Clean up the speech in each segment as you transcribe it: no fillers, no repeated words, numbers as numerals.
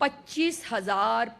25,000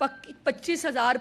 25,000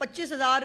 25,000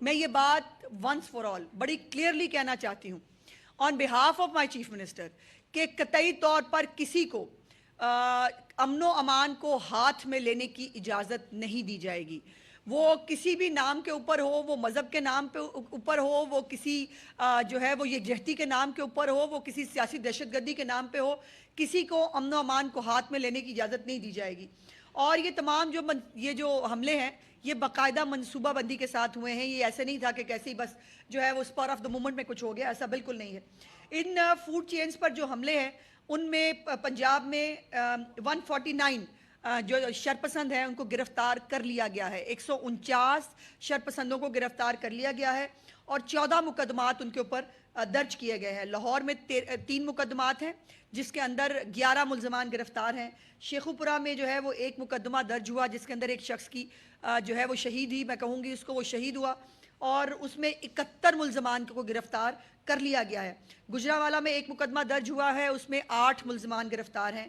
میں یہ بات ونس فار آل بڑی کلیئرلی کہنا چاہتی ہوں on behalf of my chief minister کہ قطعی طور پر کسی کو امن و امان کو ہاتھ میں لینے کی اجازت نہیں دی جائے گی. وہ کسی بھی نام کے اوپر ہو, وہ مذہب کے نام پہ اوپر ہو, وہ کسی جو ہے وہ یکجہتی کے نام کے اوپر ہو, وہ کسی سیاسی دہشت گردی کے نام پہ ہو, کسی کو امن و امان کو ہاتھ میں لینے کی اجازت نہیں دی جائے گی. اور یہ تمام جو حملے ہیں یہ باقاعدہ منصوبہ بندی کے ساتھ ہوئے ہیں. یہ ایسے نہیں تھا کہ کیسے ہی بس جو ہے وہ اسپر آف دا مومنٹ میں کچھ ہو گیا, ایسا بالکل نہیں ہے. ان فوڈ چینز پر جو حملے ہیں ان میں پنجاب میں 149 جو شرپسند ہیں ان کو گرفتار کر لیا گیا ہے. 149 شرپسندوں کو گرفتار کر لیا گیا ہے اور 14 مقدمات ان کے اوپر درج کیے گئے ہیں. لاہور میں 3 مقدمات ہیں جس کے اندر 11 ملزمان گرفتار ہیں. شیخوپورہ میں جو ہے وہ 1 مقدمہ درج ہوا جس کے اندر ایک شخص کی جو ہے وہ شہید ہی میں کہوں گی اس کو, وہ شہید ہوا اور اس میں 71 ملزمان کو گرفتار کر لیا گیا ہے. گجرانوالہ میں 1 مقدمہ درج ہوا ہے, اس میں 8 ملزمان گرفتار ہیں.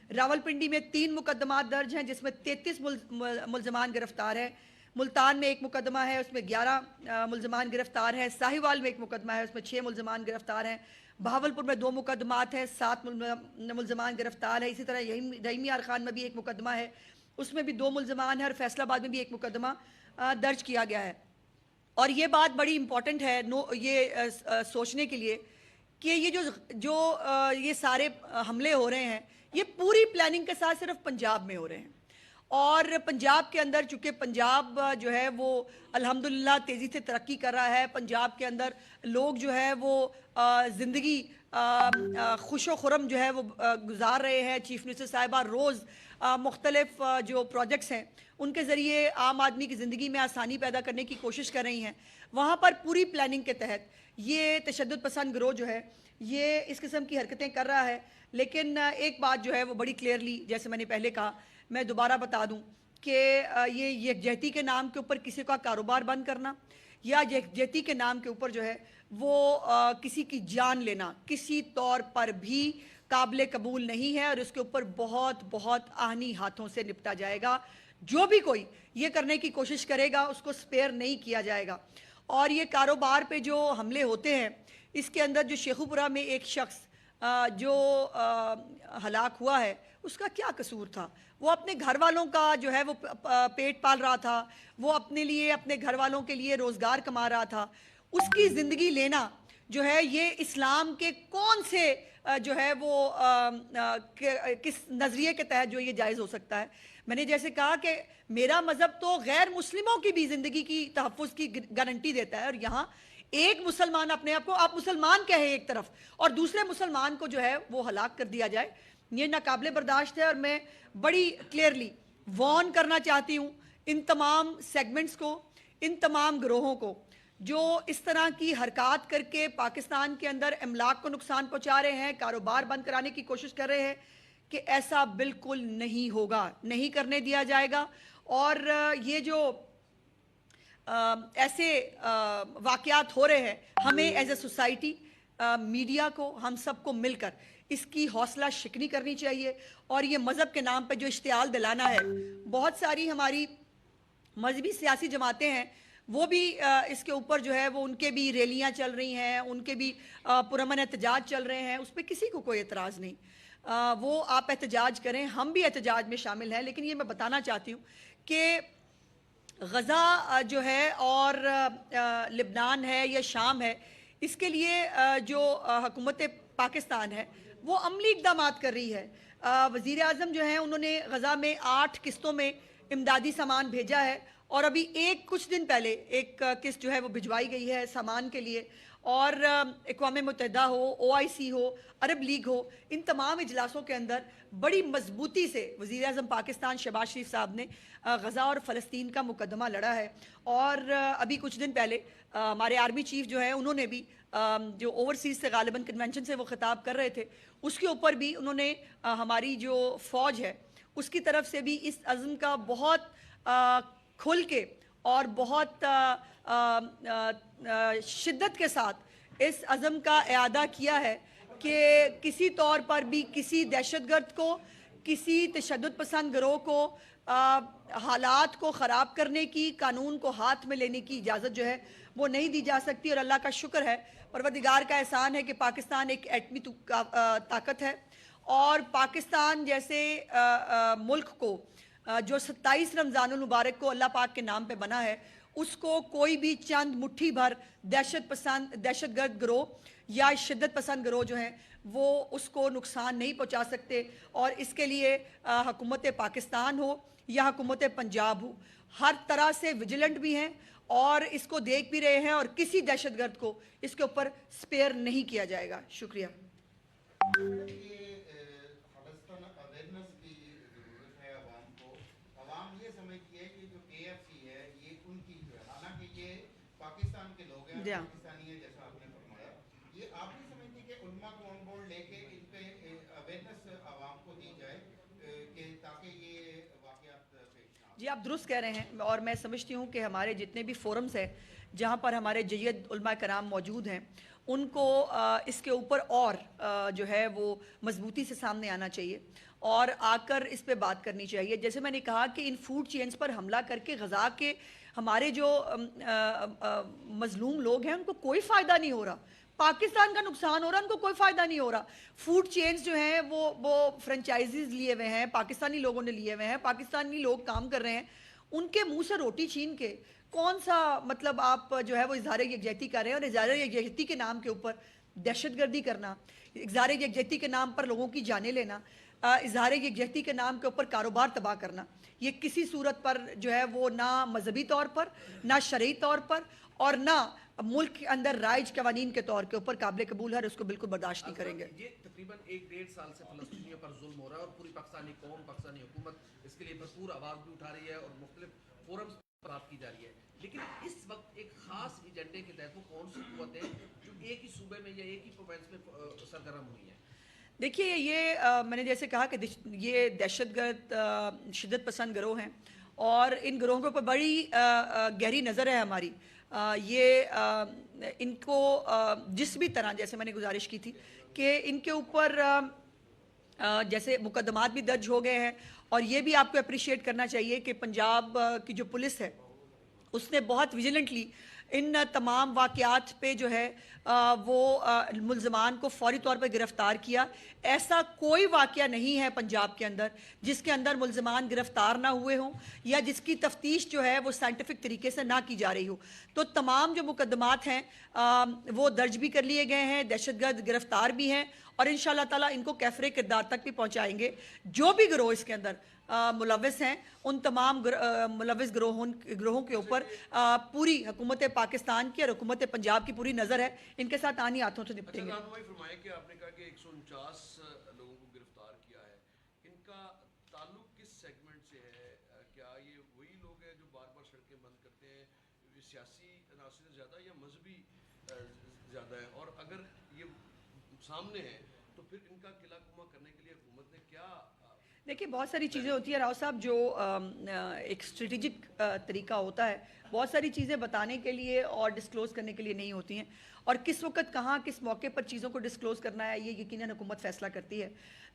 راولپنڈی میں 3 مقدمات درج ہیں جس میں 33 ملزمان گرفتار ہیں. ملتان میں 1 مقدمہ ہے, اس میں 11 ملزمان گرفتار ہیں. ساہیوال میں 1 مقدمہ ہے, اس میں 6 ملزمان گرفتار ہیں. بہاولپور میں 2 مقدمات ہیں, 7 ملزمان گرفتار ہیں. اسی طرح رحیمی یار خان میں بھی 1 مقدمہ ہے, اس میں بھی 2 ملزمان ہیں. اور فیصل آباد میں بھی 1 مقدمہ درج کیا گیا ہے. اور یہ بات بڑی امپورٹنٹ ہے یہ سوچنے کے لیے کہ یہ سارے حملے ہو رہے ہیں یہ پوری پلاننگ کے ساتھ صرف پنجاب میں ہو رہے ہیں. اور پنجاب کے اندر چونکہ پنجاب جو ہے وہ الحمدللہ تیزی سے ترقی کر رہا ہے, پنجاب کے اندر لوگ جو ہے وہ زندگی خوش و خرم جو ہے وہ گزار رہے ہیں. چیف منسٹر صاحبہ روز مختلف جو پروجیکٹس ہیں ان کے ذریعے عام آدمی کی زندگی میں آسانی پیدا کرنے کی کوشش کر رہی ہیں. وہاں پر پوری پلاننگ کے تحت یہ تشدد پسند گروہ جو ہے یہ اس قسم کی حرکتیں کر رہا ہے. لیکن ایک بات جو ہے وہ بڑی کلیئرلی جیسے میں نے پہلے کہا میں دوبارہ بتا دوں کہ یہ یکجہتی کے نام کے اوپر کسی کا کاروبار بند کرنا یا یکجہتی کے نام کے اوپر جو ہے وہ کسی کی جان لینا کسی طور پر بھی قابل قبول نہیں ہے اور اس کے اوپر بہت بہت آہنی ہاتھوں سے نپٹا جائے گا. جو بھی کوئی یہ کرنے کی کوشش کرے گا اس کو سپیئر نہیں کیا جائے گا. اور یہ کاروبار پہ جو حملے ہوتے ہیں اس کے اندر جو شیخوپورہ میں ایک شخص جو ہلاک ہوا ہے اس کا کیا قصور تھا؟ وہ اپنے گھر والوں کا جو ہے وہ پیٹ پال رہا تھا, وہ اپنے لیے اپنے گھر والوں کے لیے روزگار کما رہا تھا. اس کی زندگی لینا جو ہے یہ اسلام کے کون سے جو ہے وہ کس نظریے کے تحت جو یہ جائز ہو سکتا ہے؟ میں نے جیسے کہا کہ میرا مذہب تو غیر مسلموں کی بھی زندگی کی تحفظ کی گارنٹی دیتا ہے اور یہاں ایک مسلمان اپنے آپ کو آپ مسلمان کہیں ایک طرف اور دوسرے مسلمان کو جو ہے وہ ہلاک کر دیا جائے, یہ ناقابل برداشت ہے. اور میں بڑی کلیئرلی وارن کرنا چاہتی ہوں ان تمام سیگمنٹس کو, ان تمام گروہوں کو جو اس طرح کی حرکات کر کے پاکستان کے اندر املاک کو نقصان پہنچا رہے ہیں, کاروبار بند کرانے کی کوشش کر رہے ہیں, کہ ایسا بالکل نہیں ہوگا, نہیں کرنے دیا جائے گا. اور یہ جو ایسے واقعات ہو رہے ہیں ہمیں ایز اے سوسائٹی میڈیا کو ہم سب کو مل کر اس کی حوصلہ شکنی کرنی چاہیے. اور یہ مذہب کے نام پہ جو اشتعال دلانا ہے, بہت ساری ہماری مذہبی سیاسی جماعتیں ہیں وہ بھی اس کے اوپر جو ہے وہ ان کے بھی ریلیاں چل رہی ہیں, ان کے بھی پرامن احتجاج چل رہے ہیں, اس پہ کسی کو کوئی اعتراض نہیں. وہ آپ احتجاج کریں, ہم بھی احتجاج میں شامل ہیں. لیکن یہ میں بتانا چاہتی ہوں کہ غزہ جو ہے اور لبنان ہے یا شام ہے, اس کے لیے جو حکومت پاکستان ہے وہ عملی اقدامات کر رہی ہے. وزیر اعظم جو ہیں انہوں نے غزہ میں 8 قسطوں میں امدادی سامان بھیجا ہے اور ابھی کچھ دن پہلے ایک قسط جو ہے وہ بھجوائی گئی ہے سامان کے لیے. اور اقوام متحدہ ہو, OIC ہو, عرب لیگ ہو, ان تمام اجلاسوں کے اندر بڑی مضبوطی سے وزیر اعظم پاکستان شہباز شریف صاحب نے غزہ اور فلسطین کا مقدمہ لڑا ہے. اور ابھی کچھ دن پہلے ہمارے آرمی چیف جو ہیں انہوں نے بھی جو اوورسیز سے غالباً کنونشن سے وہ خطاب کر رہے تھے اس کے اوپر بھی انہوں نے ہماری جو فوج ہے اس کی طرف سے بھی اس عزم کا بہت کھل کے اور بہت شدت کے ساتھ اس عزم کا اعادہ کیا ہے کہ کسی طور پر بھی کسی دہشت گرد کو, کسی تشدد پسند گروہ کو حالات کو خراب کرنے کی، قانون کو ہاتھ میں لینے کی اجازت جو ہے وہ نہیں دی جا سکتی. اور اللہ کا شکر ہے، پروردگار کا احسان ہے کہ پاکستان ایک ایٹمی طاقت ہے، اور پاکستان جیسے ملک کو جو 27 رمضان المبارک کو اللہ پاک کے نام پہ بنا ہے، اس کو کوئی بھی چند مٹھی بھر دہشت گرد گروہ یا شدت پسند گروہ جو ہیں وہ اس کو نقصان نہیں پہنچا سکتے. اور اس کے لیے حکومت پاکستان ہو یا حکومت پنجاب ہو، ہر طرح سے ویجیلنٹ بھی ہیں اور اس کو دیکھ بھی رہے ہیں، اور کسی دہشت گرد کو اس کے اوپر سپیئر نہیں کیا جائے گا. شکریہ. پاکستان کے لوگ ہیں، پاکستانی ہیں جیسا آپ نے فرمایا، یہ آپ نہیں سمجھتی کہ علماء کو آن بورڈ لے کے ان پہ اویئرنیس عوام کو دی جائے کہ تاکہ یہ واقعات پیش نہ؟ جی آپ درست کہہ رہے ہیں، اور میں سمجھتی ہوں کہ ہمارے جتنے بھی فورمز ہیں جہاں پر ہمارے جید علماء کرام موجود ہیں، ان کو اس کے اوپر اور جو ہے وہ مضبوطی سے سامنے آنا چاہیے اور آ کر اس پہ بات کرنی چاہیے. جیسے میں نے کہا کہ ان فوڈ چینز پر حملہ کر کے غذا کے ہمارے جو مظلوم لوگ ہیں ان کو کوئی فائدہ نہیں ہو رہا، پاکستان کا نقصان ہو رہا ہے، ان کو کوئی فائدہ نہیں ہو رہا. فوڈ چینز جو ہیں وہ فرنچائزیز لیے ہوئے ہیں، پاکستانی لوگوں نے لیے ہوئے ہیں، پاکستانی لوگ کام کر رہے ہیں، ان کے منہ سے روٹی چھین کے کون سا مطلب آپ جو ہے وہ اظہار یکجہتی کر رہے ہیں، اور اظہار یکجہتی کے نام کے اوپر دہشت گردی کرنا، اظہار یکجہتی کے نام پر لوگوں کی جانیں لینا، اظہار یکجہتی کے نام کے اوپر کاروبار تباہ کرنا، یہ کسی صورت پر جو ہے وہ نہ مذہبی طور پر، نہ شرعی طور پر، اور نہ ملک کے اندر رائج قوانین کے طور کے اوپر قابل قبول ہے، اور اس کو بالکل برداشت نہیں کریں گے. یہ تقریباً 1-1.5 سال سے فلسطینیوں پر ظلم ہو رہا ہے، اور پوری پاکستانی قوم، پاکستانی حکومت اس کے لیے بھرپور آواز بھی اٹھا رہی ہے اور مختلف فورمز پر بات کی جا رہی ہے. لیکن اس وقت ایک خاص ایجنڈے کے تحت وہ کون سی قوتیں جو ایک ہی صوبے میں یا ایک ہی پروونس میں سرگرم ہوئی ہیں؟ دیکھیے یہ میں نے جیسے کہا کہ یہ دہشت گرد شدت پسند گروہ ہیں، اور ان گروہوں کے اوپر بڑی گہری نظر ہے ہماری. یہ ان کو جس بھی طرح، جیسے میں نے گزارش کی تھی کہ ان کے اوپر جیسے مقدمات بھی درج ہو گئے ہیں، اور یہ بھی آپ کو اپریشیٹ کرنا چاہیے کہ پنجاب کی جو پولیس ہے اس نے بہت ویجیلنٹلی ان تمام واقعات پہ جو ہے وہ ملزمان کو فوری طور پہ گرفتار کیا. ایسا کوئی واقعہ نہیں ہے پنجاب کے اندر جس کے اندر ملزمان گرفتار نہ ہوئے ہوں یا جس کی تفتیش جو ہے وہ سائنٹیفک طریقے سے نہ کی جا رہی ہو. تو تمام جو مقدمات ہیں وہ درج بھی کر لیے گئے ہیں، دہشت گرد گرفتار بھی ہیں، اور انشاءاللہ تعالیٰ ان کو کیفر کردار تک بھی پہنچائیں گے. جو بھی گروہ اس کے اندر ملوث ہیں، ان تمام ملوث گروہوں کے اوپر پوری حکومت پاکستان کی اور حکومت پنجاب کی پوری نظر ہے. ان کے ساتھ آنی ہاتھوں سے نپٹیں گے. رہنمائی فرمائے کہ آپ نے کہا کہ 149 لوگوں کو گرفتار کیا ہے، ان کا تعلق کس سیگمنٹ سے ہے؟ کیا یہ وہی لوگ ہیں جو بار بار سڑکیں بند کرتے ہیں؟ سیاسی عناصر زیادہ یا مذہبی زیادہ ہے؟ اور اگر یہ سامنے ہے تو پھر ان کا قلعہ کما کرنے کے لیے حکومت نے کیا؟ دیکھیے بہت ساری چیزیں ہوتی ہیں راؤ صاحب، جو ایک اسٹریٹجک طریقہ ہوتا ہے، بہت ساری چیزیں بتانے کے لیے اور ڈسکلوز کرنے کے لیے نہیں ہوتی ہیں، اور کس وقت کہاں کس موقع پر چیزوں کو ڈسکلوز کرنا ہے یہ یقیناً حکومت فیصلہ کرتی ہے.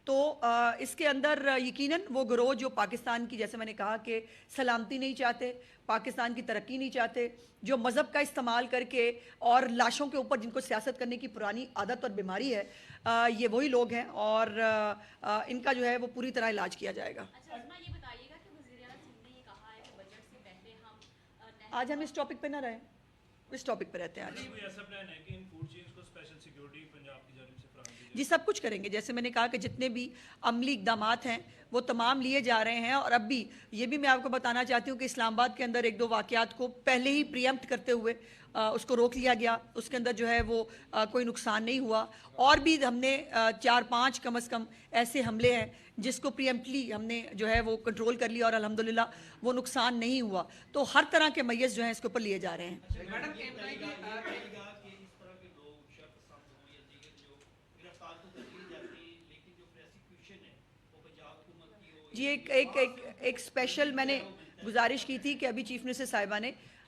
تو اس کے اندر یقیناً وہ گروہ جو پاکستان کی، جیسے میں نے کہا کہ سلامتی نہیں چاہتے، پاکستان کی ترقی نہیں چاہتے، جو مذہب کا استعمال کر کے اور لاشوں کے اوپر جن کو سیاست کرنے کی پرانی عادت اور بیماری ہے، یہ وہی لوگ ہیں، اور ان کا جو ہے وہ پوری طرح علاج کیا جائے گا. آج ہم اس ٹاپک پہ نہ رہیں، اس ٹاپک پہ رہتے ہیں آج. جی سب کچھ کریں گے. جیسے میں نے کہا کہ جتنے بھی عملی اقدامات ہیں وہ تمام لیے جا رہے ہیں، اور اب بھی یہ بھی میں آپ کو بتانا چاہتی ہوں کہ اسلام آباد کے اندر 1-2 واقعات کو پہلے ہی پریمپٹ کرتے ہوئے اس کو روک لیا گیا، اس کے اندر جو ہے وہ کوئی نقصان نہیں ہوا. اور بھی ہم نے 4-5 کم از کم ایسے حملے ہیں جس کو پریمپٹلی ہم نے جو ہے وہ کنٹرول کر لیا، اور الحمدللہ وہ نقصان نہیں ہوا. تو ہر طرح کے میز جو ہیں اس کے اوپر لیے جا رہے ہیں. جی ایک اسپیشل میں نے گزارش کی تھی کہ ابھی چیف منسٹر صاحبہ نے